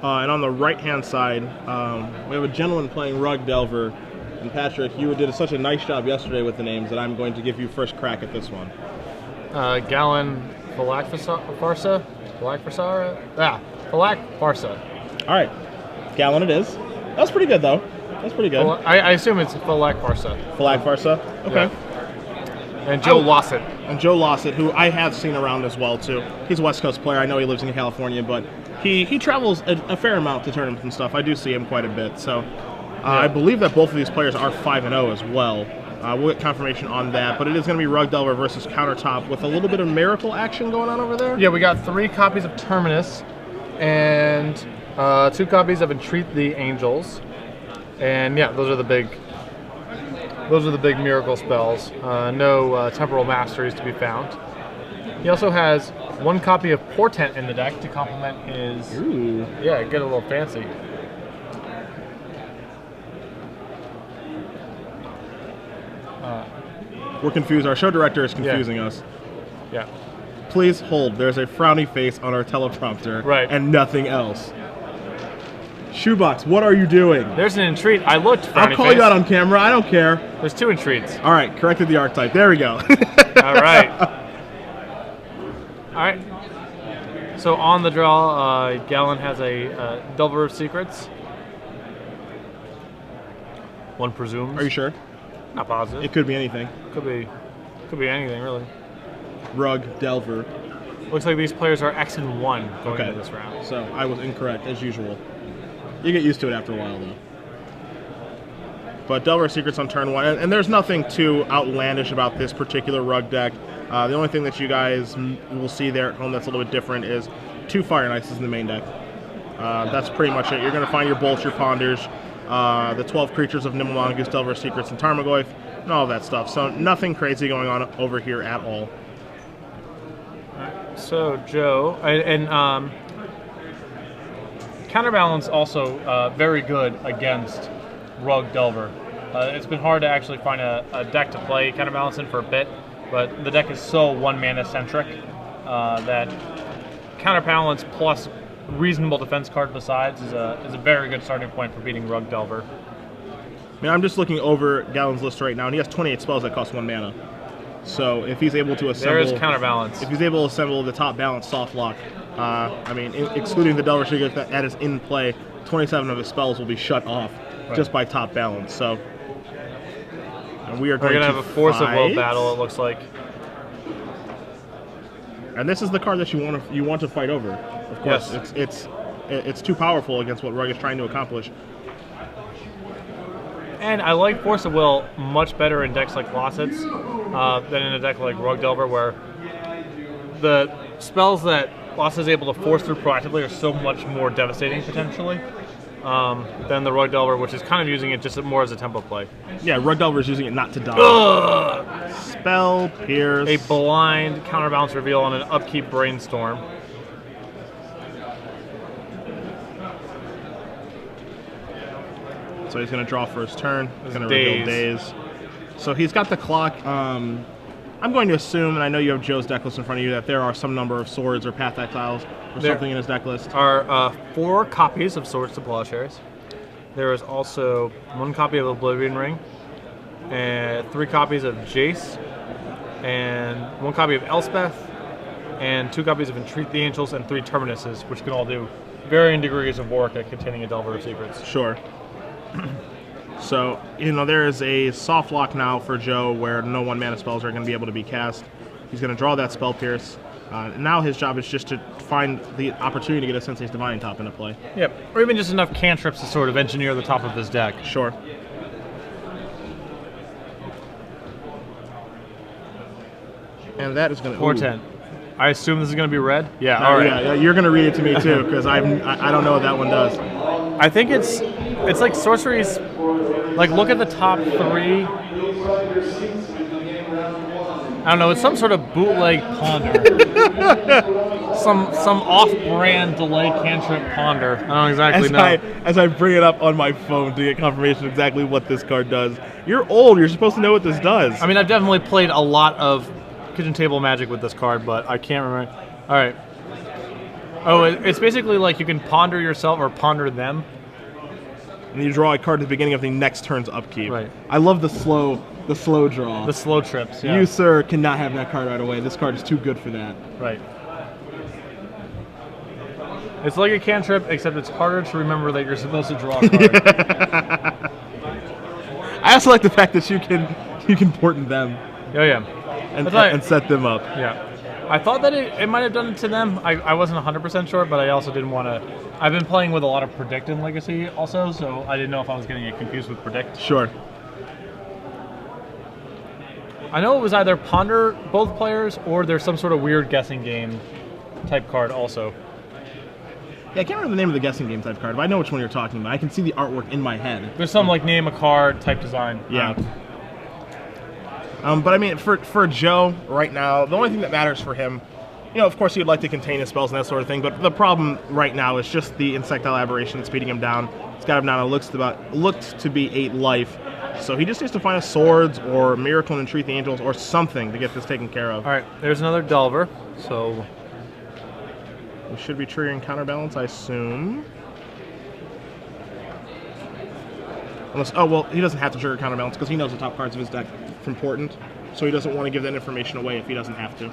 And on the right-hand side, we have a gentleman playing Rug Delver. And Patrick, you did such a nice job yesterday with the names that I'm going to give you first crack at this one. Galan Falakfarsa? Falakfarsa. All right. Galan it is. That's pretty good, though. That's pretty good. I assume it's Falakfarsa. Falakfarsa? Okay. Yeah. And Joe Lossett. And Joe Lossett, who I have seen around as well, too. He's a West Coast player. I know he lives in California, but he travels a fair amount to tournaments and stuff. I do see him quite a bit. So I believe that both of these players are 5-0 as well. We'll get confirmation on that, but it is going to be Rug Delver versus Countertop with a little bit of miracle action going on over there. Yeah, we got 3 copies of Terminus and 2 copies of Entreat the Angels. And yeah, those are the big miracle spells. No temporal masteries to be found. He also has 1 copy of Portent in the deck to complement his. Ooh. Yeah, get a little fancy. We're confused. Our show director is confusing us. Yeah. Please hold. There's a frowny face on our teleprompter. Right. And nothing else. Shoebox, what are you doing? There's an Entreat. I looked. I'll call you out on camera. I don't care. There's 2 Entreats. All right, corrected the archetype. There we go. All right. All right. So on the draw, Galan has a Delver of Secrets. One presumes. Are you sure? Not positive. It could be anything. Could be anything really. Rug Delver. Looks like these players are X and 1 going into this round. So I was incorrect as usual. You get used to it after a while though. But Delver Secrets on turn 1, and there's nothing too outlandish about this particular Rug deck. The only thing that you guys will see there at home that's a little bit different is 2 Fire and Ices in the main deck. That's pretty much it. You're going to find your Bolts, your Ponders, the 12 creatures of Nimble Mongoose, Delver Secrets, and Tarmogoyf, and all of that stuff. So nothing crazy going on over here at all. So Joe, and Counterbalance also very good against Rug Delver. It's been hard to actually find a deck to play Counterbalance in for a bit, but the deck is so 1 mana centric that Counterbalance plus reasonable defense card besides is a very good starting point for beating Rug Delver. I mean, I'm just looking over Galen's list right now, and he has 28 spells that cost 1 mana. So if he's able to assemble, there is Counterbalance. If he's able to assemble the top balance soft lock, I mean, excluding the Delver Secret that is in play, 27 of his spells will be shut off just by top balance. So we're going to have a Force of Will battle. It looks like. And this is the card that you want to fight over. Of course, yes. It's too powerful against what Rug is trying to accomplish. And I like Force of Will much better in decks like Lossett's than in a deck like Rug Delver, where the spells that Lossett is able to force through proactively are so much more devastating potentially than the Rug Delver, which is kind of using it just more as a tempo play. Yeah, Rug Delver is using it not to die. Spell, Pierce. A blind Counterbalance reveal on an upkeep Brainstorm. So he's going to draw for his turn. He's going to reveal Daze. So he's got the clock. I'm going to assume, and I know you have Joe's deck list in front of you, that there are some number of swords or path exiles or something in his deck list. There are 4 copies of Swords to Plowshares. There is also 1 copy of Oblivion Ring, and 3 copies of Jace, and 1 copy of Elspeth, and 2 copies of Entreat the Angels, and 3 Terminuses, which can all do varying degrees of work at containing a Delver of Secrets. Sure. So, there is a soft lock now for Joe where no 1 mana spells are going to be able to be cast. He's going to draw that Spell Pierce. Now his job is just to find the opportunity to get a Sensei's Divine top into play. Yep, or even just enough cantrips to sort of engineer the top of his deck. Sure. And that is going to... Portent. I assume this is going to be red? Yeah, all right. Yeah, you're going to read it to me too, because I don't know what that one does. I think it's like sorceries. Like, look at the top 3. I don't know. It's some sort of bootleg ponder. some off-brand delay cantrip ponder. I don't exactly know. As I bring it up on my phone to get confirmation exactly what this card does. You're old. You're supposed to know what this does. I mean, I've definitely played a lot of kitchen table Magic with this card, but I can't remember. All right. Oh, it's basically like you can ponder yourself or ponder them. And you draw a card at the beginning of the next turn's upkeep. Right. I love the slow draw. The slow trips, yeah. You, sir, cannot have that card right away. This card is too good for that. Right. It's like a cantrip, except it's harder to remember that you're supposed to draw a card. I also like the fact that you can portent them. Oh, yeah. And set them up. Yeah. I thought that it might have done it to them. I wasn't 100% sure, but I also didn't want to... I've been playing with a lot of Predict in Legacy also, so I didn't know if I was going to get confused with Predict. Sure. I know it was either Ponder both players, or there's some sort of weird guessing game type card also. Yeah, I can't remember the name of the guessing game type card, but I know which one you're talking about. I can see the artwork in my head. There's some like name a card type design. Yeah. But I mean, for Joe right now, the only thing that matters for him, of course he'd like to contain his spells and that sort of thing, but the problem right now is just the Insectile Aberration speeding him down. It's got him down. It looks to be 8 life, so he just needs to find a Swords or Miracle and Entreat the Angels or something to get this taken care of. All right, there's another Delver, so we should be triggering Counterbalance, I assume. Unless, oh, well, he doesn't have to trigger Counterbalance because he knows the top cards of his deck are important, so he doesn't want to give that information away if he doesn't have to.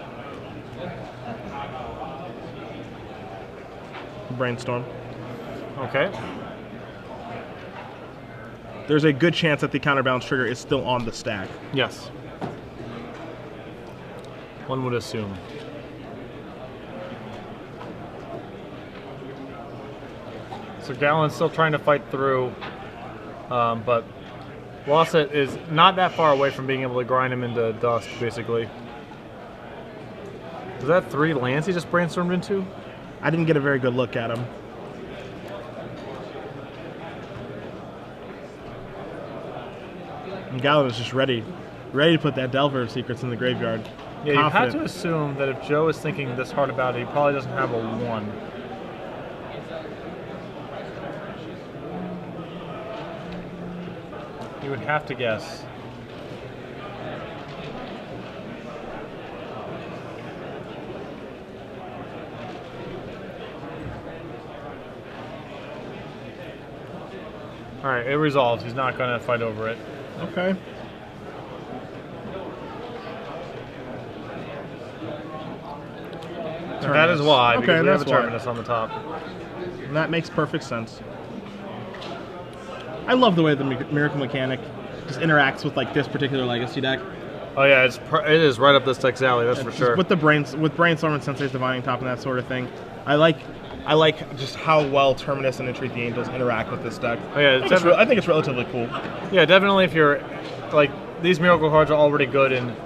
Brainstorm. Okay. There's a good chance that the Counterbalance trigger is still on the stack. Yes. One would assume. So Galan's still trying to fight through, but Lossett is not that far away from being able to grind him into dust, basically. Was that 3 lands he just brainstormed into? I didn't get a very good look at him. And Galan is just ready to put that Delver of Secrets in the graveyard. Yeah, you have to assume that if Joe is thinking this hard about it, he probably doesn't have a 1. You would have to guess. Alright, it resolves. He's not going to fight over it. Okay. And that is why, because we have a that's why. Terminus on the top. And that makes perfect sense. I love the way the Miracle Mechanic just interacts with like this particular Legacy deck. Oh yeah, it is right up this deck's alley, that's for sure. With Brainstorm and Sensei's Divining Top and that sort of thing. I like just how well Terminus and Entreat the Angels interact with this deck. Oh yeah, I think it's relatively cool. Yeah, definitely. If you're like, these Miracle cards are already good in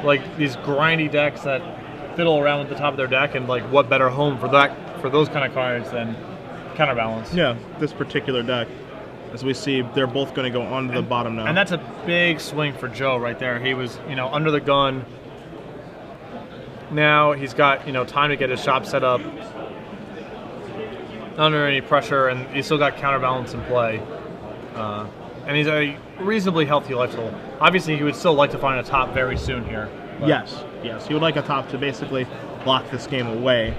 like these grindy decks that fiddle around with the top of their deck, and like what better home for those kind of cards than Counterbalance? Yeah, this particular deck. As we see, they're both going to go onto the bottom now. And that's a big swing for Joe right there. He was, under the gun. Now he's got, time to get his shop set up. Not under any pressure, and he's still got Counterbalance in play. And he's a reasonably healthy life total. Obviously, he would still like to find a top very soon here. Yes. He would like a top to basically lock this game away.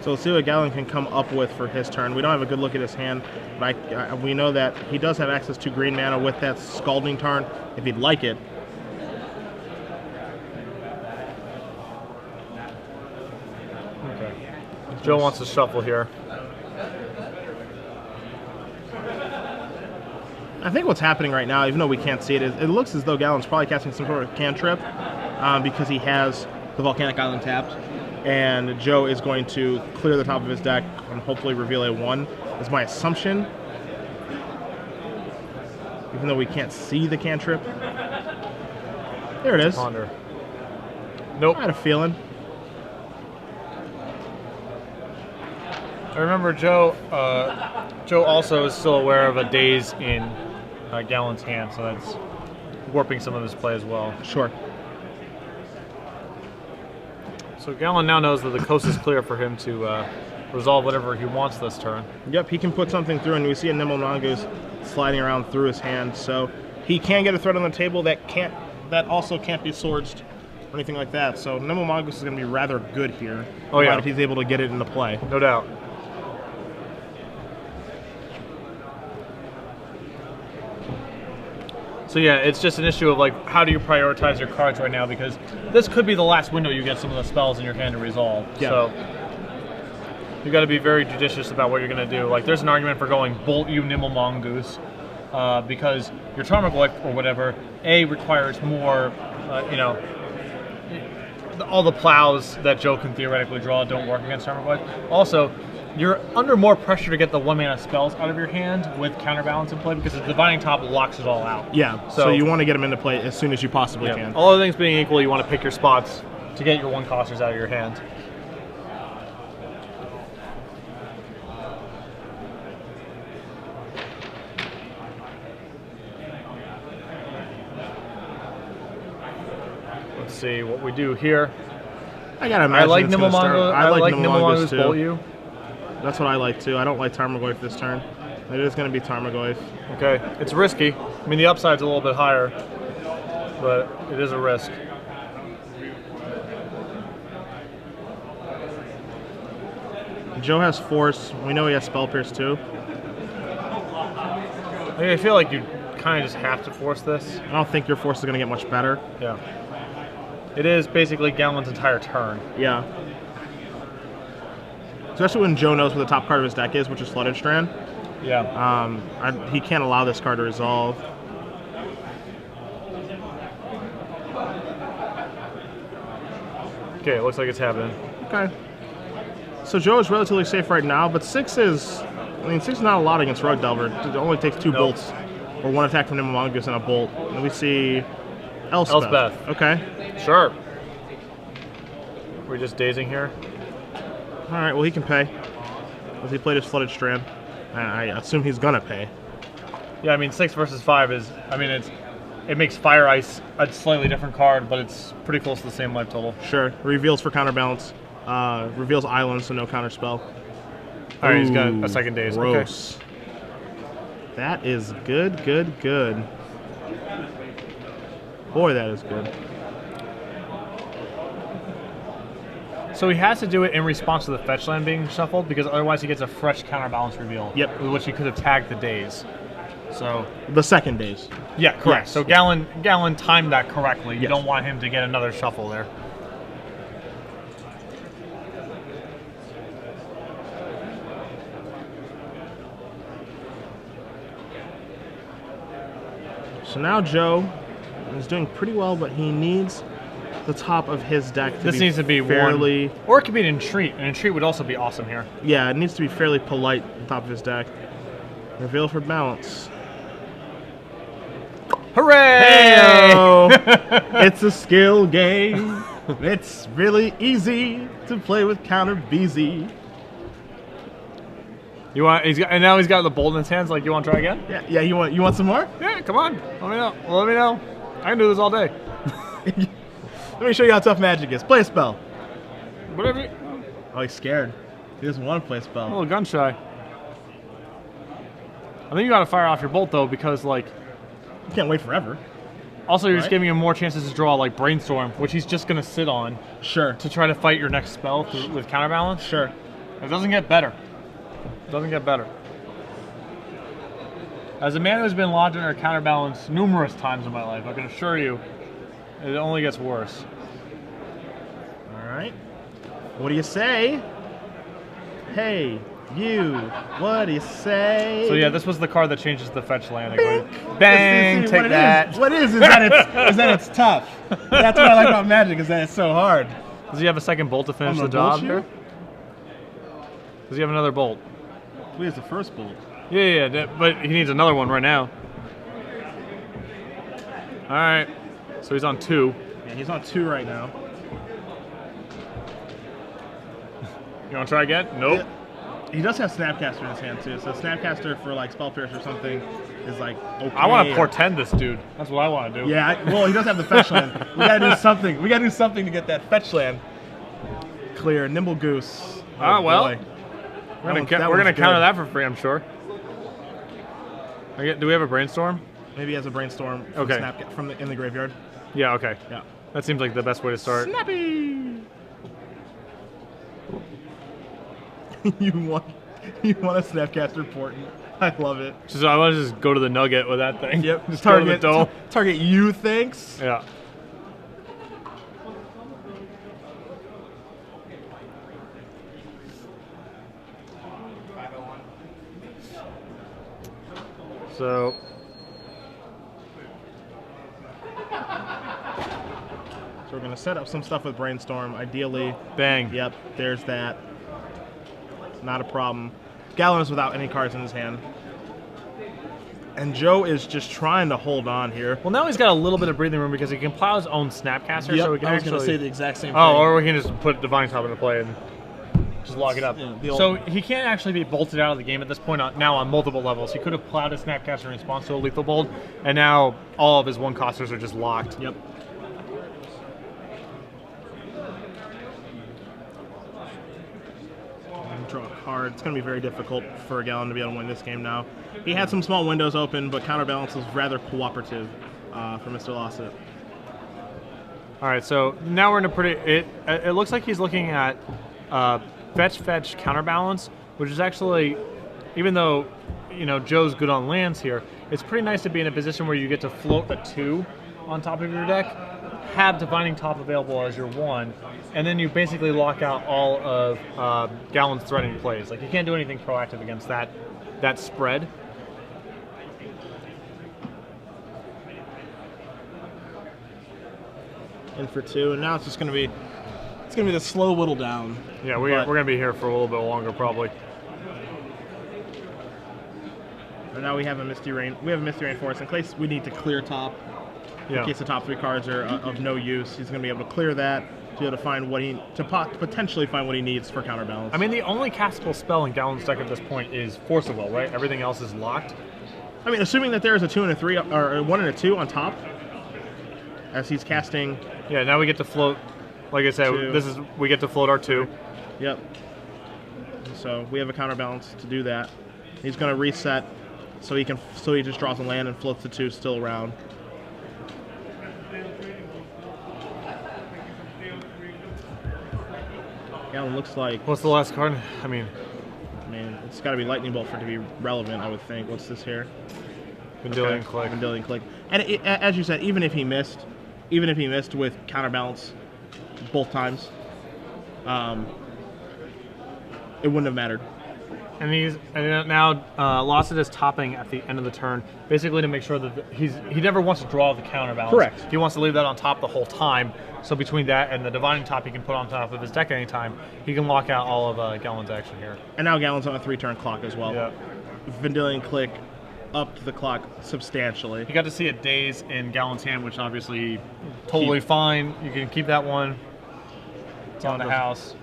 So we'll see what Galan can come up with for his turn. We don't have a good look at his hand, but we know that he does have access to green mana with that Scalding Tarn if he'd like it. Okay. Joe wants to shuffle here. I think what's happening right now, even though we can't see it, is it looks as though Galan's probably casting some sort of cantrip because he has the Volcanic Island tapped. And Joe is going to clear the top of his deck and hopefully reveal a 1, is my assumption. Even though we can't see the cantrip. There it is. Ponder. Nope. I had a feeling. I remember Joe also is still aware of a daze in Galan's hand, so that's warping some of his play as well. Sure. So Galan now knows that the coast is clear for him to resolve whatever he wants this turn. Yep, he can put something through, and we see a Nimble Mongoose sliding around through his hand, so he can get a threat on the table that also can't be swordsed or anything like that. So Nimble Mongoose is going to be rather good here. Oh, yeah. If he's able to get it into play. No doubt. So yeah, it's just an issue of like, how do you prioritize your cards right now? Because this could be the last window you get some of the spells in your hand to resolve. Yeah. So you got to be very judicious about what you're going to do. Like, there's an argument for going Bolt You Nimble Mongoose because your Tarmogoyf or whatever requires more, you know, all the plows that Joe can theoretically draw don't work against Tarmogoyf. Also, you're under more pressure to get the 1-mana spells out of your hand with Counterbalance in play because the Divining Top locks it all out. Yeah, so you want to get them into play as soon as you possibly can. All other things being equal, you want to pick your spots to get your 1-costers out of your hand. Let's see what we do here. I gotta imagine I like it's Nimble gonna start- Mongoose. I like Nimble Mongoose Bolt too. You. That's what I like too. I don't like Tarmogoyf this turn. It is going to be Tarmogoyf. Okay, it's risky. I mean, the upside's a little bit higher, but it is a risk. Joe has Force. We know he has Spell Pierce too. I feel like you kind of just have to force this. I don't think your Force is going to get much better. Yeah. It is basically Galen's entire turn. Yeah. Especially when Joe knows what the top card of his deck is, which is Flooded Strand. Yeah. He can't allow this card to resolve. Okay, it looks like it's happening. Okay. So Joe is relatively safe right now, but 6 is... I mean, 6 is not a lot against Rogue Delver. It only takes 2 bolts, or 1 attack from Nimble Mongoose and a bolt. And we see Elspeth. Okay. Sure. We're just dazing here. All right, well, he can pay. As he played his Flooded Strand. I assume he's going to pay. Yeah, I mean, 6 versus 5 is... I mean, it makes Fire Ice a slightly different card, but it's pretty close to the same life total. Sure. Reveals for counterbalance. Reveals Island, so no counterspell. All right, he's got a second daze. Gross. Okay. That is good, good, good. Boy, that is good. So he has to do it in response to the fetch land being shuffled, because otherwise he gets a fresh counterbalance reveal. Yep. With which he could have tagged the daze. So the second daze. Yeah, correct. Yes. So Galan timed that correctly. You yes. don't want him to get another shuffle there. So now Joe is doing pretty well, but he needs the top of his deck to this needs to be fairly... one. Or it could be an Entreat. An Entreat would also be awesome here. Yeah, it needs to be fairly polite at the top of his deck. Reveal for balance. Hooray! Hey-o! It's a skill game. It's really easy to play with counter BZ. You want? And now he's got the bolt in his hands. Like, you want to try again? Yeah. You want some more? Yeah, come on. Let me know. Let me know. I can do this all day. Let me show you how tough Magic is. Play a spell. Whatever. Oh, he's scared. He doesn't want to play a spell. A little gun shy. I think you got to fire off your bolt though, because like. You can't wait forever. Also, you're just giving him more chances to draw like Brainstorm, which he's just gonna sit on. Sure. To try to fight your next spell with counterbalance. Sure. It doesn't get better. It doesn't get better. As a man who's been logged under counterbalance numerous times in my life, I can assure you, it only gets worse. All right. What do you say? Hey, you. What do you say? So yeah, this was the card that changes the fetch land. Bang! Take Take that. What is that it's tough. That's what I like about Magic, is that it's so hard. Does he have a second bolt to finish the job here? Does he have another bolt? He has the first bolt. Yeah, but he needs another one right now. All right, so he's on 2. Yeah, he's on 2 right now. You want to try again? Nope. Yeah. He does have Snapcaster in his hand too, so Snapcaster for like Spell Pierce or something is like okay. I want to portend this dude. That's what I want to do. Yeah, well, he does have the fetch land. We gotta do something. We gotta do something to get that fetch land clear. Nimble Goose. Oh well. Boy. We're gonna counter that for free, I'm sure. Do we have a Brainstorm? Maybe he has a Brainstorm. Okay. In the graveyard. Yeah. Okay. Yeah. That seems like the best way to start. Snappy! you want a Snapcaster Portent. I love it. So I want to just go to the nugget with that thing. Yep. Just go to the dome. Target you, thanks. Yeah. So we're going to set up some stuff with Brainstorm, ideally. bang. Yep, there's that. Not a problem. Galan is without any cards in his hand. And Joe is just trying to hold on here. Well, now he's got a little bit of breathing room because he can plow his own Snapcaster, Yep, so we can I was actually going to say the exact same thing. Oh, or we can just put Divine Top into play and just lock it up. Yeah, So he can't actually be bolted out of the game at this point now on multiple levels. He could have plowed his Snapcaster in response to a lethal bolt, and now all of his one-costers are just locked. Yep. Draw a card. It's going to be very difficult for Galan to be able to win this game now. He had some small windows open, but Counterbalance was rather cooperative for Mr. Lossett. All right, so now we're in a pretty... It looks like he's looking at fetch, counterbalance, which is actually, even though, you know, Joe's good on lands here, it's pretty nice to be in a position where you get to float a 2 on top of your deck, have Divining Top available as your 1, and then you basically lock out all of Galan's threatening plays. Like, you can't do anything proactive against that spread. In for 2, and now it's just going to be the slow whittle down. Yeah, we're going to be here for a little bit longer probably. And now we have a Misty Rain. We have a Misty Rain Forest in case we need to clear top. Yeah. In case the top 3 cards are of no use, he's going to be able to clear that to be able to find potentially find what he needs for Counterbalance. I mean, the only castable spell in Galan's deck at this point is Force of Will, right? Everything else is locked. I mean, assuming that there is a 2 and a 3 or a 1 and a 2 on top, as he's casting. Yeah, now we get to float. Like I said, 2. We get to float our 2. Yep. So we have a Counterbalance to do that. He's going to reset, so he just draws a land and floats the 2 still around. Galan looks like. What's the last card? I mean, it's got to be Lightning Bolt for it to be relevant, I would think. What's this here? Vendilion Click. Vendilion Click. And as you said, even if he missed with Counterbalance both times, it wouldn't have mattered. And now Lossett is topping at the end of the turn, basically to make sure that he never wants to draw the Counterbalance. Correct. He wants to leave that on top the whole time. So between that and the Divining Top he can put on top of his deck anytime, he can lock out all of Galan's action here. And now Galan's on a 3-turn clock as well. Yeah. Vendilion Click upped the clock substantially. You got to see a Daze in Galan's hand, which obviously totally fine. You can keep that one. It's on the house.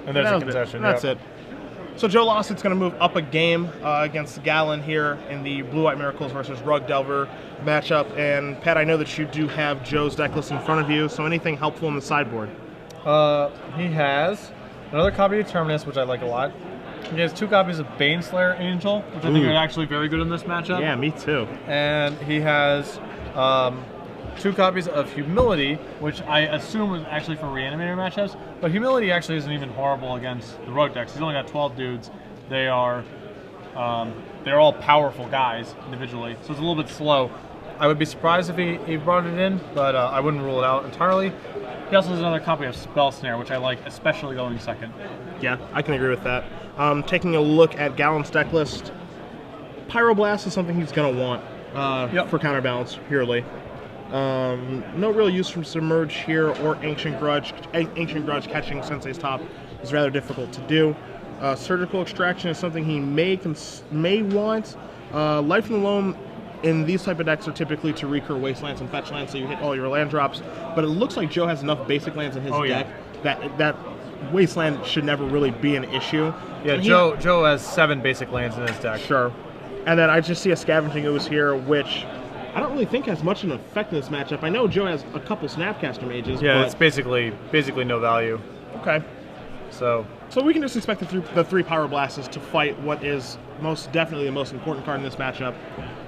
And there's a concession. That's it. So Joe Lossett's going to move up a game against Galan here in the Blue-White Miracles versus Rug Delver matchup. And Pat, I know that you do have Joe's deck list in front of you, so anything helpful in the sideboard? He has another copy of Terminus, which I like a lot. He has 2 copies of Baneslayer Angel, which I think are actually very good in this matchup. Yeah, me too. And he has 2 copies of Humility, which I assume is actually for Reanimator matchups. But Humility actually isn't even horrible against the Rogue decks. He's only got 12 dudes. They're all powerful guys individually, so it's a little bit slow. I would be surprised if he brought it in, but I wouldn't rule it out entirely. He also has another copy of Spell Snare, which I like, especially going second. Yeah, I can agree with that. Taking a look at Galan's deck list, Pyroblast is something he's going to want for Counterbalance, purely. No real use from Submerge here or Ancient Grudge. Ancient Grudge catching Sensei's Top is rather difficult to do. Surgical Extraction is something he may want. Life in the Loam in these type of decks are typically to recur Wastelands and Fetch Lands, so you hit all your land drops. But it looks like Joe has enough basic lands in his deck that Wasteland should never really be an issue. Yeah, Joe has 7 basic lands in his deck. Sure. And then I just see a Scavenging Ooze here, which I don't really think has much of an effect in this matchup. I know Joe has a couple Snapcaster Mages. Yeah, but it's basically no value. Okay. So we can just expect the three Pyro Blasts to fight what is most definitely the most important card in this matchup,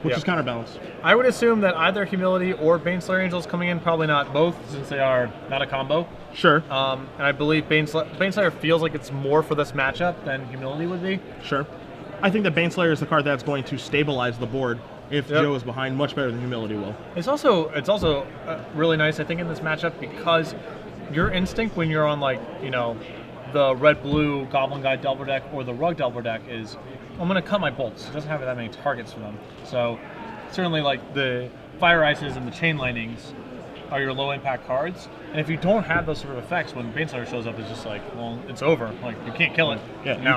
which is Counterbalance. I would assume that either Humility or Baneslayer Angel's coming in, probably not both, since they are not a combo. Sure. And I believe Baneslayer feels like it's more for this matchup than Humility would be. Sure. I think that Baneslayer is the card that's going to stabilize the board if Joe is behind, much better than Humility will. It's also really nice, I think, in this matchup, because your instinct when you're on, like, you know, the red-blue Goblin Guide Delver deck or the Rug Delver deck is, I'm going to cut my bolts. It doesn't have that many targets for them. So certainly, like, the Fire Ices and the Chain Lightnings are your low-impact cards. And if you don't have those sort of effects, when Baneslayer shows up, it's just like, well, it's over. Like, you can't kill it. Yeah, you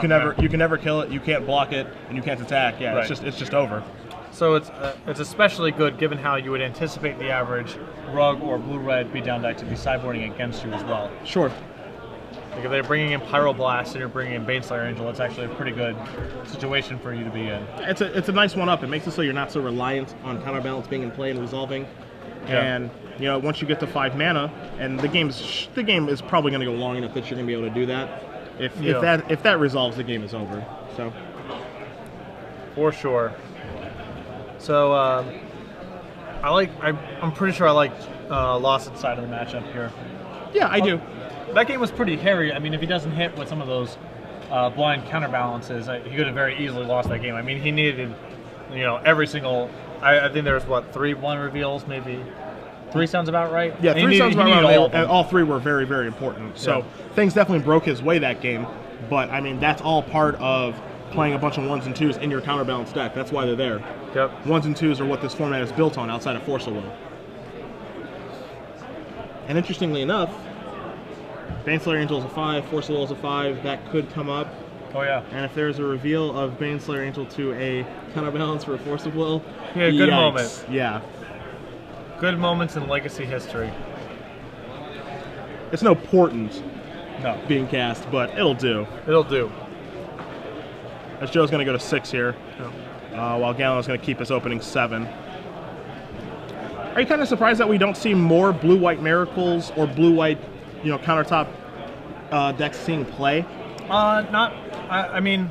can never kill it. You can't block it, and you can't attack. Yeah, right. it's just over. So it's especially good given how you would anticipate the average Rug or Blue-Red beatdown deck to be sideboarding against you as well. Sure. Like if they're bringing in Pyroblast and you're bringing in Baneslayer Angel, it's actually a pretty good situation for you to be in. It's a nice one-up. It makes it so you're not so reliant on Counterbalance being in play and resolving. Yeah. And you know, once you get to 5 mana, and the game is probably going to go long enough that you're going to be able to do that. If that resolves, the game is over. So. For sure. So I'm pretty sure I like Lossett's side of the matchup here. Yeah, I do. That game was pretty hairy. I mean, if he doesn't hit with some of those blind counterbalances, he could have very easily lost that game. I mean, he needed, you know, every single. I think there's 3 1 reveals, maybe 3 sounds about right. Yeah, 3 sounds about right. And all 3 were very, very important. So things definitely broke his way that game. But I mean, that's all part of playing a bunch of 1s and 2s in your counterbalance deck. That's why they're there. Yep. 1s and 2s are what this format is built on outside of Force of Will. And interestingly enough, Baneslayer Angel is a 5, Force of Will is a 5. That could come up. Oh yeah. And if there's a reveal of Baneslayer Angel to a counterbalance for a Force of Will, yeah, good moment. Yeah. Good moments in Legacy history. It's no portent no. being cast, but it'll do. It'll do. As Joe's going to go to 6 here, while Galan is going to keep his opening 7. Are you kind of surprised that we don't see more blue-white miracles or blue-white, you know, countertop decks seeing play? I mean,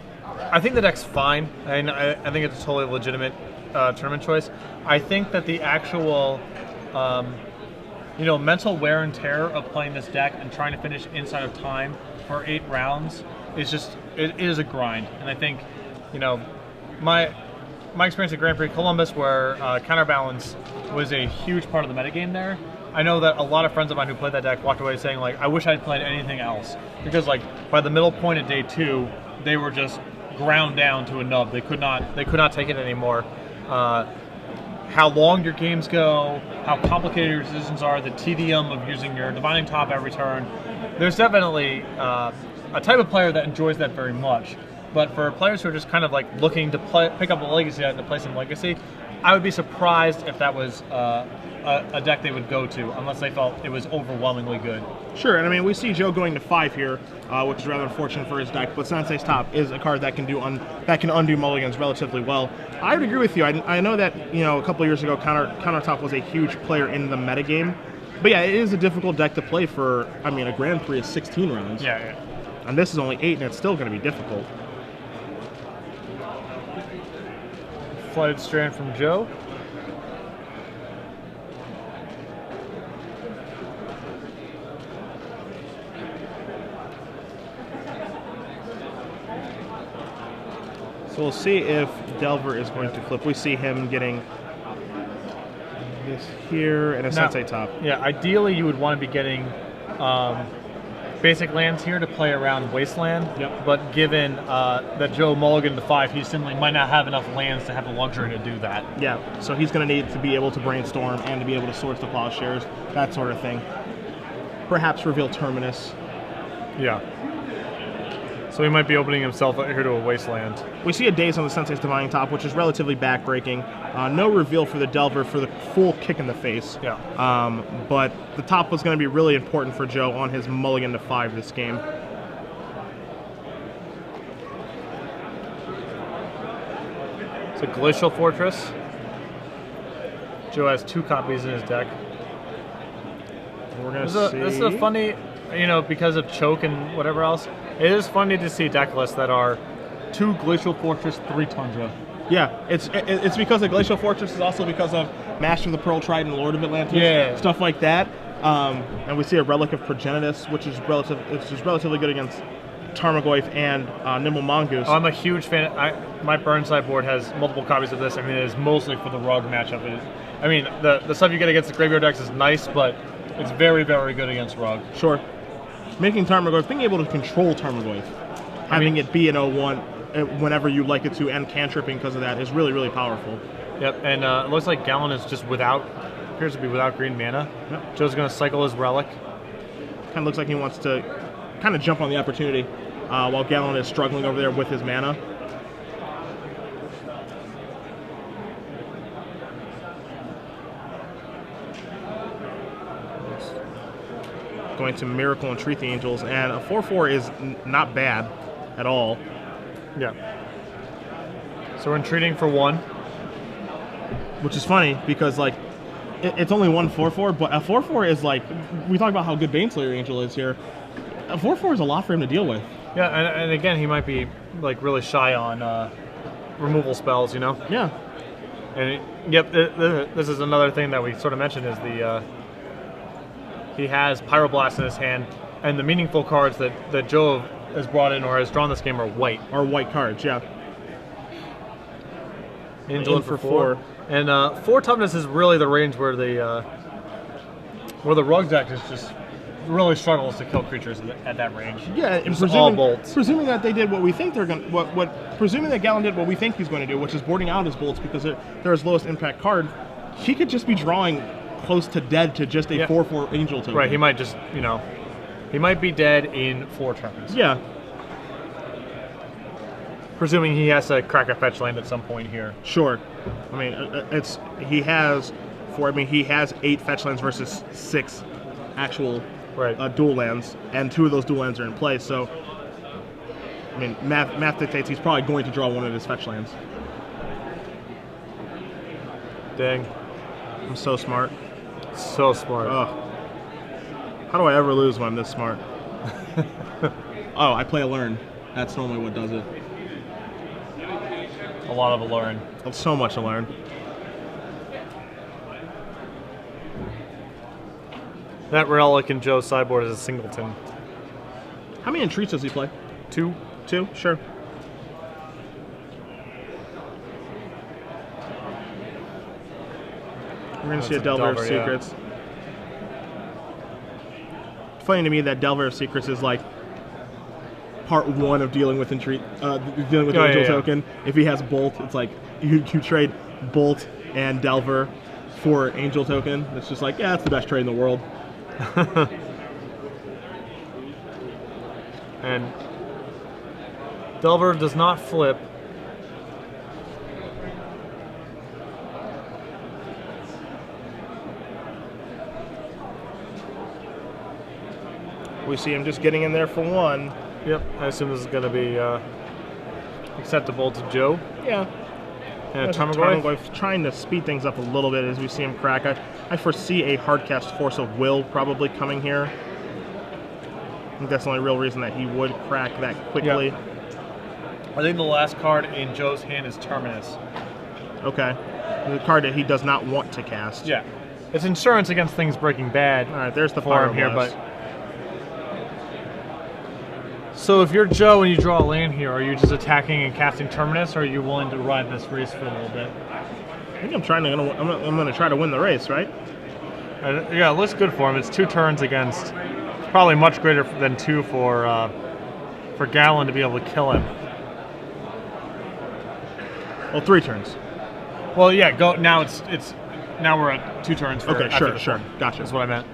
I think the deck's fine, and I think it's a totally legitimate tournament choice. I think that the actual, you know, mental wear and tear of playing this deck and trying to finish inside of time for 8 rounds is just, it is a grind. And I think, you know, my experience at Grand Prix Columbus, where counterbalance was a huge part of the metagame there, I know that a lot of friends of mine who played that deck walked away saying, like, I wish I'd played anything else. Because, like, by the middle point of day 2, they were just ground down to a nub. They could not take it anymore. How long your games go, how complicated your decisions are, the tedium of using your Divining Top every turn. There's definitely a type of player that enjoys that very much. But for players who are just kind of like looking to pick up a Legacy deck to play some Legacy, I would be surprised if that was a deck they would go to, unless they felt it was overwhelmingly good. Sure, and I mean, we see Joe going to 5 here, which is rather unfortunate for his deck, but Sensei's Top is a card that can undo mulligans relatively well. I would agree with you. I know that, you know, a couple years ago, Countertop was a huge player in the metagame, but yeah, it is a difficult deck to play for, I mean, a Grand Prix is 16 rounds. Yeah. And this is only 8, and it's still going to be difficult. Flooded Strand from Joe. So we'll see if Delver is going to flip. We see him getting this here and a Sensei Top. Yeah, ideally you would want to be getting basic lands here to play around Wasteland. Yep. But given that Joe mulliganed to 5, he simply might not have enough lands to have the luxury to do that. Yeah, so he's going to need to be able to brainstorm and to be able to source the plowshares, that sort of thing. Perhaps reveal Terminus. Yeah. So he might be opening himself here to a Wasteland. We see a Daze on the Sensei's Divining Top, which is relatively backbreaking. No reveal for the Delver for the full kick in the face. Yeah. But the top was going to be really important for Joe on his mulligan to 5 this game. It's a Glacial Fortress. Joe has 2 copies in his deck. We're going to see. This is a funny, you know, because of choke and whatever else. It is funny to see deck lists that are 2 Glacial Fortress, 3 Tundra. Yeah, it's because of Glacial Fortress is also because of Master of the Pearl Trident, Lord of Atlantis, stuff like that. And we see a Relic of Progenitus, which is relatively good against Tarmogoyf and Nimble Mongoose. I'm a huge fan. My Burnside board has multiple copies of this. I mean, it is mostly for the Rug matchup. I mean, the stuff you get against the graveyard decks is nice, but it's very, very good against Rug. Sure. Making Tarmogoyf, being able to control Tarmogoyf, having it be an 0/1 whenever you like it to, and cantripping because of that is really, really powerful. Yep, and it looks like Galan is just appears to be without green mana. Yep. Joe's going to cycle his Relic. Kind of looks like he wants to kind of jump on the opportunity while Galan is struggling over there with his mana. Going to Miracle and Treat the Angels, and a 4/4 is not bad at all. Yeah. So we're entreating for 1. Which is funny because like it's only one 4/4, but a 4/4 is like, we talk about how good Baneslayer Angel is here. A 4/4 is a lot for him to deal with. Yeah, and again, he might be like really shy on removal spells, you know? Yeah. And this is another thing that we sort of mentioned is he has Pyroblast in his hand, and the meaningful cards that Joe has brought in or has drawn this game are white. Are white cards, yeah. Angel in for 4. And 4 toughness is really the range where the Rug deck is just really struggles to kill creatures at that range. Yeah, and presuming that they did what we think they're going to, presuming that Galan did what we think he's going to do, which is boarding out his bolts because they're his lowest impact card, he could just be drawing close to dead to just a 4/4 Angel token. Right, he might just, he might be dead in 4 turns. Yeah. Presuming he has to crack a fetch land at some point here. Sure. I mean, he has 8 fetch lands versus 6 actual dual lands, and 2 of those dual lands are in play. So, I mean, math dictates he's probably going to draw one of his fetch lands. Dang. I'm so smart. So smart. Ugh. How do I ever lose when I'm this smart? Oh, I play a learn. That's normally what does it. A lot of a learn. So much a learn. That Relic in Joe's sideboard is a singleton. How many entreats does he play? 2. 2? Sure. We're going to see a Delver of Secrets. Yeah. Funny to me that Delver of Secrets is like part 1 of dealing with Angel token. If he has Bolt, it's like you trade Bolt and Delver for Angel token. It's just like, yeah, it's the best trade in the world. And Delver does not flip. We see him just getting in there for 1. Yep, I assume this is going to be acceptable to Joe. Yeah. And Tarmogoyf trying to speed things up a little bit as we see him crack. I foresee a hardcast Force of Will probably coming here. I think that's the only real reason that he would crack that quickly. Yep. I think the last card in Joe's hand is Terminus. Okay. The card that he does not want to cast. Yeah. It's insurance against things breaking bad. All right, there's the for him here, but. So if you're Joe and you draw a land here, are you just attacking and casting Terminus, or are you willing to ride this race for a little bit? I think I'm going to try to win the race, right? Yeah, it looks good for him. It's 2 turns against. It's probably much greater than 2 for Galan to be able to kill him. Well, 3 turns. Well, yeah. Go now. It's now we're at 2 turns. For okay, sure. Gotcha. That's what I meant.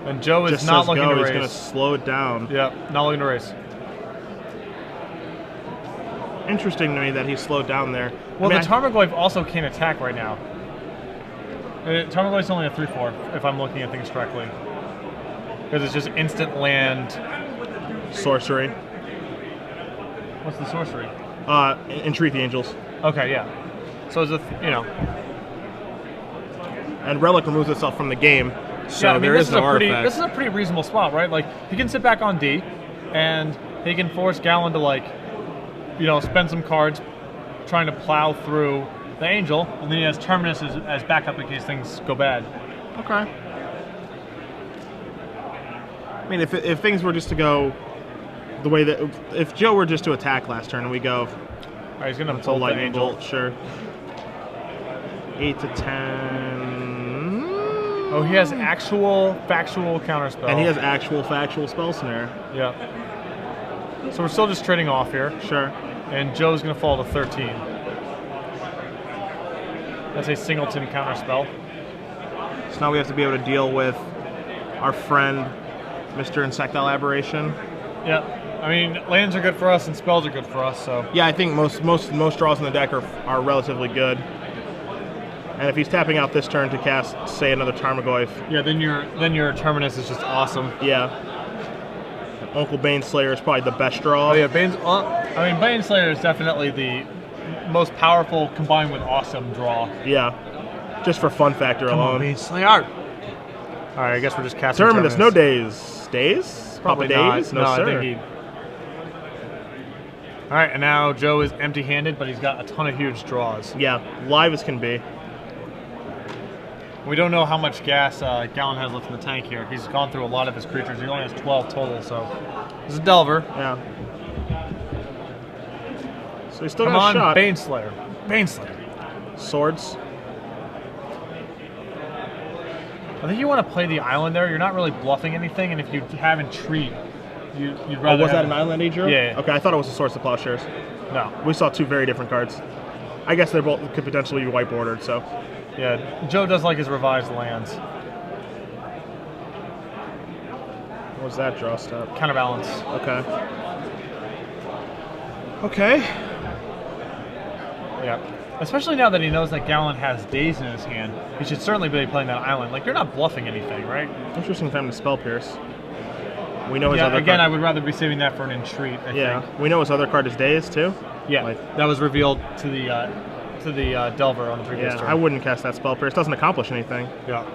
And Joe is not looking to race. He's going to slow it down. Yeah, not looking to race. Interesting to me that he slowed down there. Well, the Tarmogoyf also can't attack right now. Tarmogoyf's only a 3/4, if I'm looking at things correctly. Because it's just instant land. Sorcery. What's the sorcery? Entreat the Angels. Okay, yeah. So it's a, And Relic removes itself from the game. So yeah, I mean, there is no artifact. This is a pretty reasonable spot, right? Like, he can sit back on D, and he can force Galan to, like, you know, spend some cards trying to plow through the Angel, and then he has Terminus as backup in case things go bad. Okay. I mean, if things were just to go the way that... If Joe were just to attack last turn and we go... All right, he's going to pull lightning bolt, sure. 8 to 10... Oh, he has actual factual counterspell. And he has actual factual spell snare. Yeah. So we're still just trading off here. Sure. And Joe's going to fall to 13. That's a singleton counterspell. So now we have to be able to deal with our friend, Mr. Insectile Aberration. Yeah. I mean, lands are good for us and spells are good for us, so... Yeah, I think most draws in the deck are relatively good. And if he's tapping out this turn to cast, say, another Tarmogoyf... Yeah, then your Terminus is just awesome. Yeah. Uncle Baneslayer is probably the best draw. Oh yeah, Baneslayer is definitely the most powerful combined with awesome draw. Yeah. Just for fun factor Come alone. on, Baneslayer! Alright, I guess we're just casting Terminus, no days. Days? Probably Papa days? not. No, sir. I think Alright, and now Joe is empty-handed, but he's got a ton of huge draws. Yeah, live as can be. We don't know how much gas Galan has left in the tank here. He's gone through a lot of his creatures. He only has 12 total, so... This is a Delver. Yeah. So he's still Come got on, a shot. Baneslayer. Baneslayer. Swords. I think you want to play the island there. You're not really bluffing anything, and if you have Entreat, you'd rather... Oh, was that an island he drew? Yeah. Okay, I thought it was a Swords to Plowshares. No. We saw two very different cards. I guess they both could potentially be white bordered, so... Yeah, Joe does like his revised lands. What was that draw step? Counterbalance. Okay. Okay. Yeah. Especially now that he knows that Galan has Days in his hand, he should certainly be playing that island. Like, you're not bluffing anything, right? Interesting time to Spell Pierce. We know his other again, card. I would rather be saving that for an Entreat, I think. We know his other card is Days, too? Yeah, Like, that was revealed to the Delver on the previous turn. I wouldn't cast that Spell Pierce. Doesn't accomplish anything. Yeah.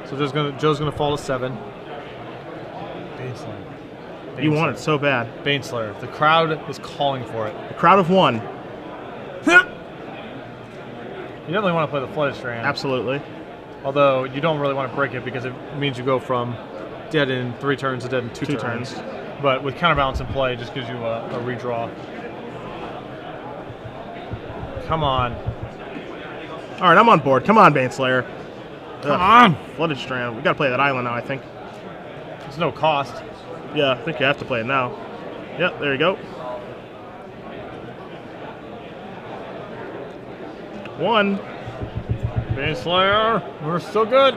So Joe's gonna fall to 7. Baneslayer. You want it so bad. Baneslayer. The crowd is calling for it. A crowd of one. You definitely want to play the Flooded Strand. Absolutely. Although you don't really want to break it because it means you go from dead in 3 turns to dead in 2 turns. But with Counterbalance in play, it just gives you a redraw. Come on. All right, I'm on board. Come on, Baneslayer. Come on. Flooded Strand. We got to play that island now, I think. There's no cost. Yeah, I think you have to play it now. Yep, there you go. 1. Baneslayer, we're still good.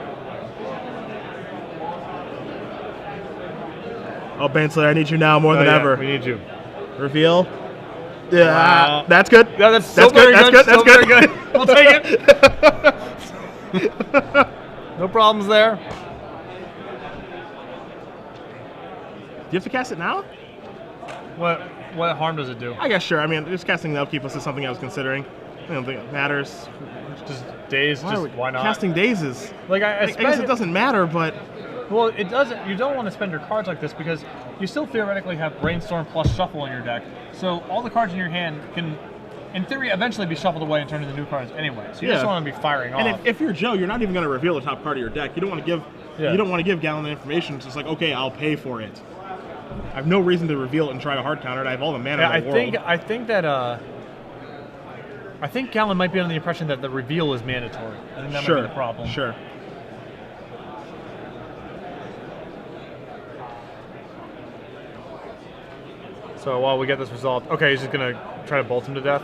Oh, Baneslayer, I need you now more than ever. We need you. Reveal. Yeah, Wow. that's good. Yeah, that's good. That's good. That's Still good. very good. We'll take it. No problems there. Do you have to cast it now? What harm does it do? I guess sure. I mean, just casting the Upkeep was something I was considering. I don't think it matters. Just Days. Why not? Casting Dazes. Like I guess it doesn't matter, but well, it doesn't. You don't want to spend your cards like this because you still theoretically have Brainstorm plus Shuffle in your deck. So all the cards in your hand can, in theory, eventually be shuffled away and turned into new cards anyway. So you just want to be firing off. And if you're Joe, you're not even going to reveal the top card of your deck. You don't want to give. You don't want to give Galan the information. It's just like, okay, I'll pay for it. I have no reason to reveal it and try to hard counter it. I have all the mana in the world. I think Galan might be under the impression that the reveal is mandatory. I think that might be the problem. Sure. So while we get this resolved, okay, he's just gonna try to bolt him to death,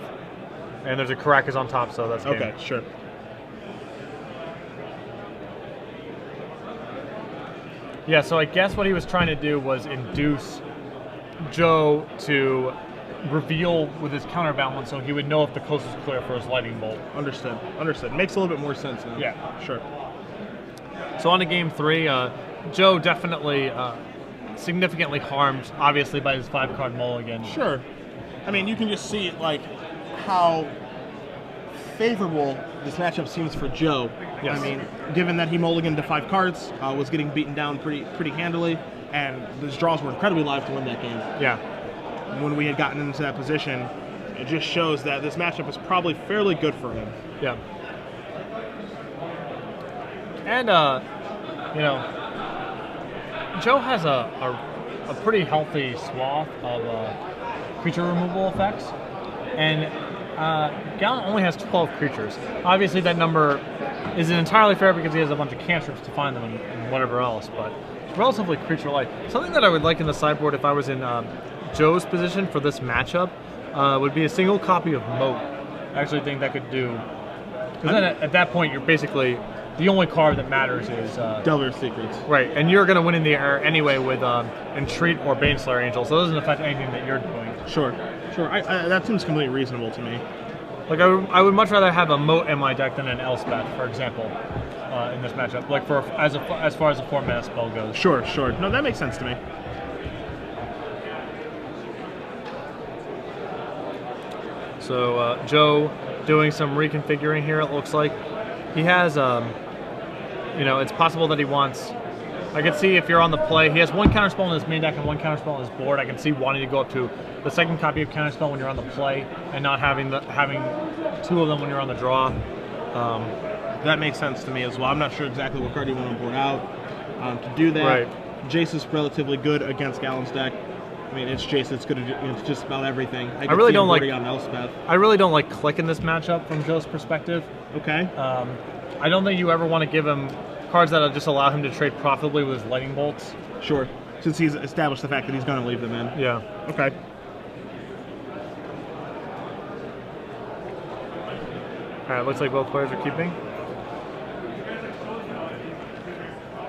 and there's a Caracas on top, so that's game. Okay. Sure. Yeah, so I guess what he was trying to do was induce Joe to reveal with his counterbalance so he would know if the coast was clear for his lightning bolt. Understood. Understood. Makes a little bit more sense now. Yeah. Sure. So on to game 3, Joe definitely significantly harmed, obviously, by his 5-card mulligan. Sure. I mean, you can just see like how favorable this matchup seems for Joe. Yes. I mean, given that he mulliganed to 5 cards, was getting beaten down pretty handily, and his draws were incredibly live to win that game. Yeah. When we had gotten into that position, it just shows that this matchup is probably fairly good for him. Yeah. And, you know, Joe has a pretty healthy swath of creature removal effects, and Galan only has 12 creatures. Obviously, that number isn't entirely fair because he has a bunch of cantrips to find them and whatever else, but it's relatively creature-like. Something that I would like in the sideboard if I was in Joe's position for this matchup would be a single copy of Moat. I actually think that could do, because then at that point you're basically, the only card that matters is Delver of Secrets. Right, and you're going to win in the air anyway with Entreat or Baneslayer Angel, so it doesn't affect anything that you're doing. Sure. That seems completely reasonable to me. Like I would much rather have a Moat in my deck than an Elspeth, for example, in this matchup. Like as far as a 4-mana spell goes. Sure. No, that makes sense to me. So Joe doing some reconfiguring here. It looks like he has, you know, it's possible that he wants. I can see if you're on the play, he has 1 counterspell in his main deck and 1 counterspell on his board. I can see wanting to go up to the second copy of counterspell when you're on the play, and not having 2 of them when you're on the draw. That makes sense to me as well. I'm not sure exactly what card you want to board out to do that. Right. Jace is relatively good against Galan's deck. I mean, it's Jace that's good at just about everything. I really don't like on Elspeth. I really don't like clicking this matchup from Joe's perspective. Okay. I don't think you ever want to give him cards that'll just allow him to trade profitably with his lightning bolts. Sure. Since he's established the fact that he's going to leave them in. Yeah. Okay. All right. Looks like both players are keeping.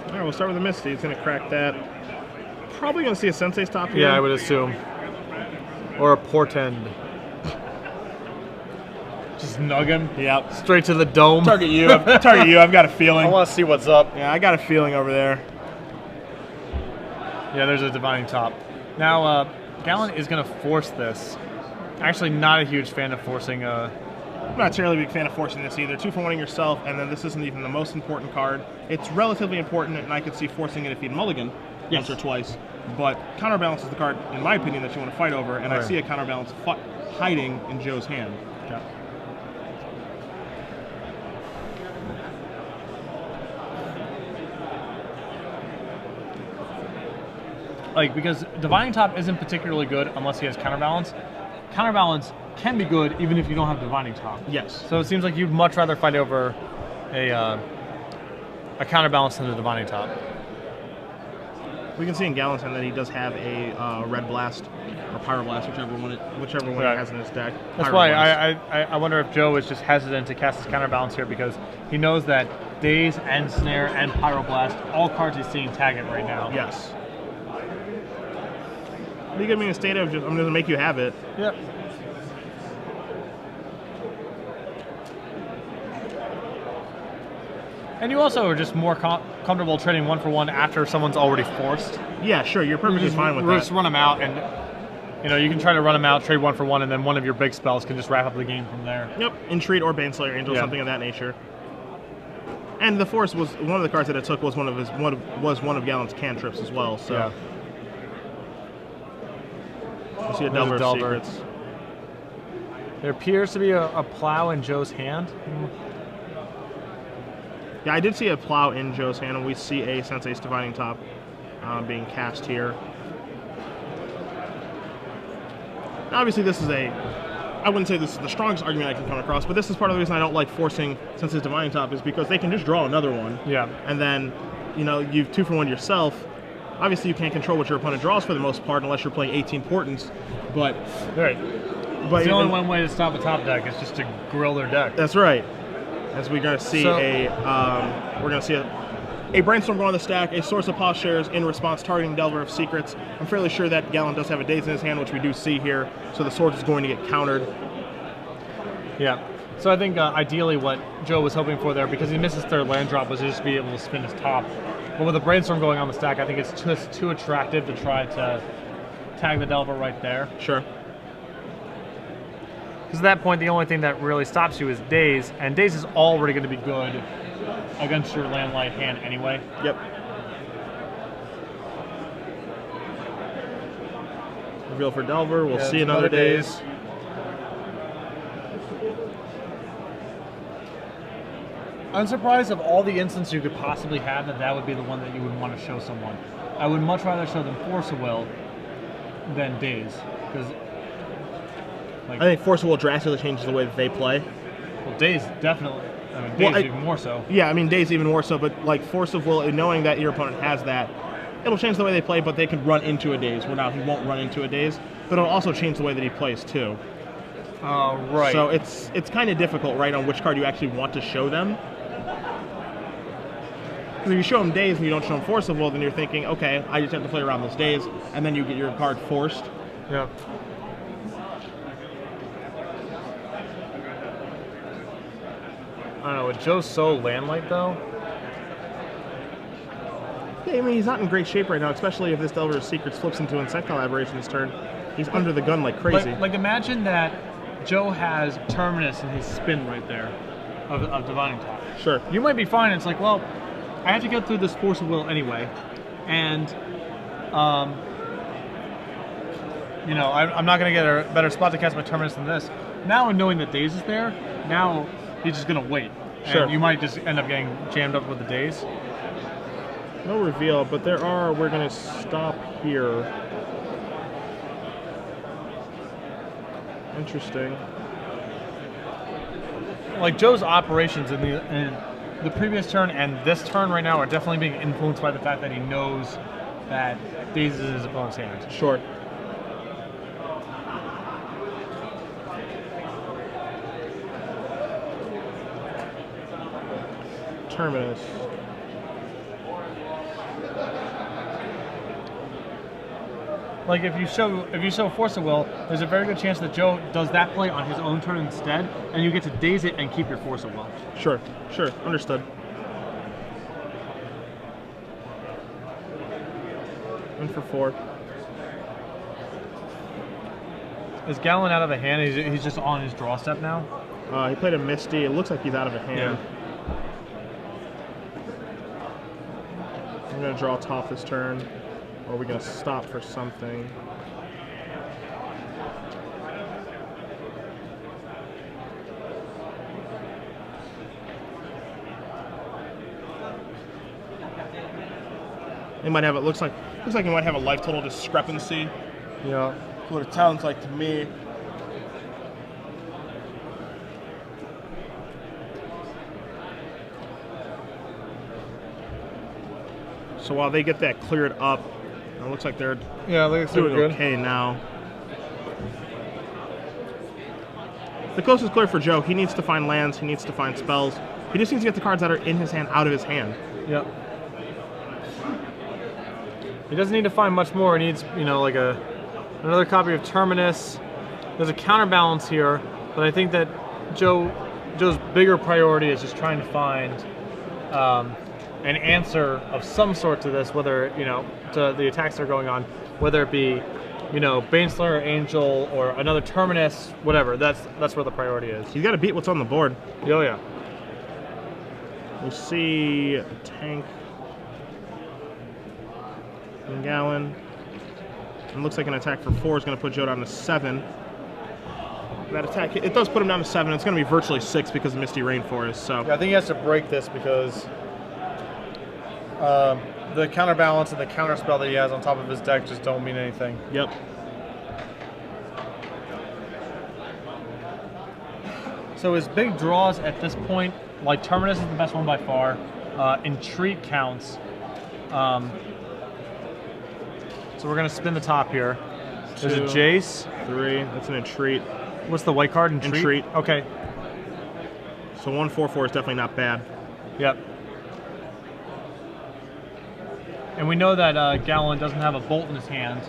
All right. We'll start with the Misty. He's going to crack that. Probably going to see a Sensei's top here. Yeah, I would assume. Or a Portend. Just nug him. Yep. Straight to the dome. Target you. I've got a feeling. I want to see what's up. Yeah, I got a feeling over there. Yeah, there's a Divining Top. Now, Galan is going to force this. Actually, not a huge fan of forcing. I'm not terribly a big fan of forcing this either. 2 for 1ing yourself, and then this isn't even the most important card. It's relatively important, and I could see forcing it if you'd mulligan once or twice. But Counterbalance is the card, in my opinion, that you want to fight over, and I see a Counterbalance hiding in Joe's hand. Yeah. Like, because Divining Top isn't particularly good unless he has Counterbalance. Counterbalance can be good even if you don't have Divining Top. Yes. So it seems like you'd much rather fight over a Counterbalance than a Divining Top. We can see in Galan's hand that he does have a Red Blast or Pyroblast, whichever one he has in his deck. That's why I wonder if Joe is just hesitant to cast his Counterbalance here because he knows that Daze and Snare and Pyroblast, all cards he's seeing tag it right now. Yes. You give me a state of just, I'm going to make you have it. Yep. And you also are just more comfortable trading 1 for 1 after someone's already forced. Yeah, sure. You're perfectly fine with that. Just run them out, and you know you can try to run them out, trade 1 for 1, and then one of your big spells can just wrap up the game from there. Yep. Entreat or Baneslayer Angel, something of that nature. And the Force was one of the cards that it took was one of Galan's cantrips as well. So. Yeah. You see a Delver of Secrets. There appears to be a plow in Joe's hand. Yeah, I did see a plow in Joe's hand, and we see a Sensei's Divining Top being cast here. Now, obviously, this is I wouldn't say this is the strongest argument I can come across, but this is part of the reason I don't like forcing Sensei's Divining Top is because they can just draw another one. Yeah. And then, you know, you've 2 for 1 yourself. Obviously, you can't control what your opponent draws for the most part unless you're playing 18 portents, but... Right. But the only one way to stop a top deck is just to grill their deck. That's right. As we're going to see a Brainstorm go on the stack, a Source of Plowshares in response targeting Delver of Secrets. I'm fairly sure that Galan does have a Daze in his hand, which we do see here, so the Sword is going to get countered. Yeah. So I think ideally what Joe was hoping for there, because he missed his 3rd land drop, was just to be able to spin his top. But with the Brainstorm going on the stack, I think it's just too attractive to try to tag the Delver right there. Sure. Because at that point, the only thing that really stops you is Daze, and Daze is already going to be good against your landlight hand anyway. Yep. Reveal for Delver. We'll see in other days. I'm surprised of all the instances you could possibly have that would be the one that you would want to show someone. I would much rather show them Force of Will than Daze, because I think Force of Will drastically changes the way that they play. Well, Daze definitely. I mean, Daze even more so. Yeah, I mean, Daze even more so, but like Force of Will, knowing that your opponent has that, it'll change the way they play, but they could run into a Daze, where now he won't run into a Daze, but it'll also change the way that he plays too. Right. So it's kind of difficult, right, on which card you actually want to show them. Because if you show them Daze and you don't show them Force of Will, then you're thinking, okay, I just have to play around this Daze, and then you get your card forced. Yeah. I don't know, with Joe's so landlight though. Yeah, I mean, he's not in great shape right now, especially if this Delver of Secrets flips into Insectile Aberration's turn. He's under the gun like crazy. Like imagine that Joe has Terminus in his spin right there of Divining Top. Sure. You might be fine. It's like, well, I have to get through this Force of Will anyway, and you know, I'm not going to get a better spot to cast my Terminus than this. Now, knowing that Daze is there, now he's just going to wait. Sure. And you might just end up getting jammed up with the Daze. No reveal, but we're going to stop here. Interesting. Like Joe's operations in the previous turn and this turn right now are definitely being influenced by the fact that he knows that Daze is in his opponent's hand. Sure. Terminus. Like if you show Force of Will, there's a very good chance that Joe does that play on his own turn instead, and you get to Daze it and keep your Force of Will. Sure, understood. In for 4. Is Galan out of a hand? He's just on his draw step now? He played a Misty. It looks like he's out of a hand. Yeah. I'm going to draw top this turn. Or are we going to stop for something? They might have, it looks like he might have a life total discrepancy. Yeah. What it sounds like to me. So while they get that cleared up, it looks like they're doing okay now. The coast is clear for Joe. He needs to find lands. He needs to find spells. He just needs to get the cards that are in his hand out of his hand. Yep. He doesn't need to find much more. He needs, you know, like another copy of Terminus. There's a counterbalance here, but I think that Joe's bigger priority is just trying to find an answer of some sort to this, whether, you know, to the attacks that are going on, whether it be, you know, Baneslayer, Angel, or another Terminus, whatever. That's where the priority is. He's got to beat what's on the board. Oh yeah. We'll see a tank. And Galan. It looks like an attack for 4 is going to put Joe down to 7. That attack, it does put him down to 7. It's going to be virtually 6 because of Misty Rainforest. So yeah, I think he has to break this because the counterbalance and the counterspell that he has on top of his deck just don't mean anything. Yep. So his big draws at this point, like Terminus is the best one by far. Entreat counts. So we're going to spin the top here. There's a Jace. 3. That's an Entreat. What's the white card? Entreat? Okay. So 1/4/4 is definitely not bad. Yep. And we know that Galan doesn't have a bolt in his hand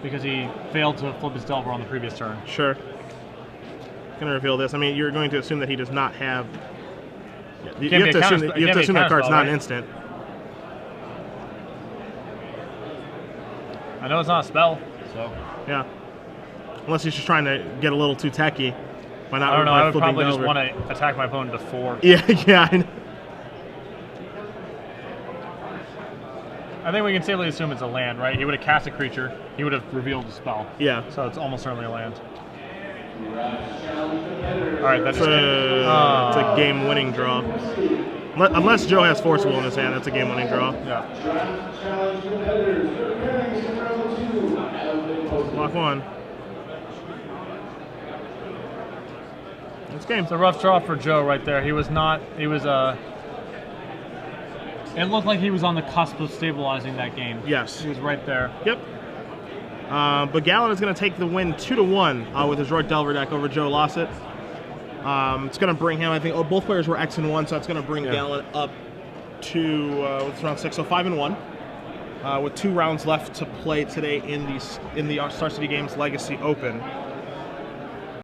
because he failed to flip his Delver on the previous turn. Sure. Going to reveal this. I mean, you're going to assume that he does not have... You have to assume that card's not an instant. I know it's not a spell, so... Yeah. Unless he's just trying to get a little too techy by not. I don't know. I would flipping probably Delver. just want to attack my opponent to 4. Yeah, I know. I think we can safely assume it's a land, right? He would have cast a creature. He would have revealed the spell. Yeah. So it's almost certainly a land. All right, that's it's a game-winning draw. Unless Joe has Force Will in his hand, that's a game-winning draw. Yeah. Block 1. It's game. It's a rough draw for Joe right there. He was not. He was It looked like he was on the cusp of stabilizing that game. Yes. He was right there. Yep. But Galan is going to take the win 2-1 with his Roid Delver deck over Joe Lossett. It's going to bring him, I think, both players were X and 1, so it's going to bring Galan up to what's round 6, so 5-1. With 2 rounds left to play today in the Star City Games Legacy Open.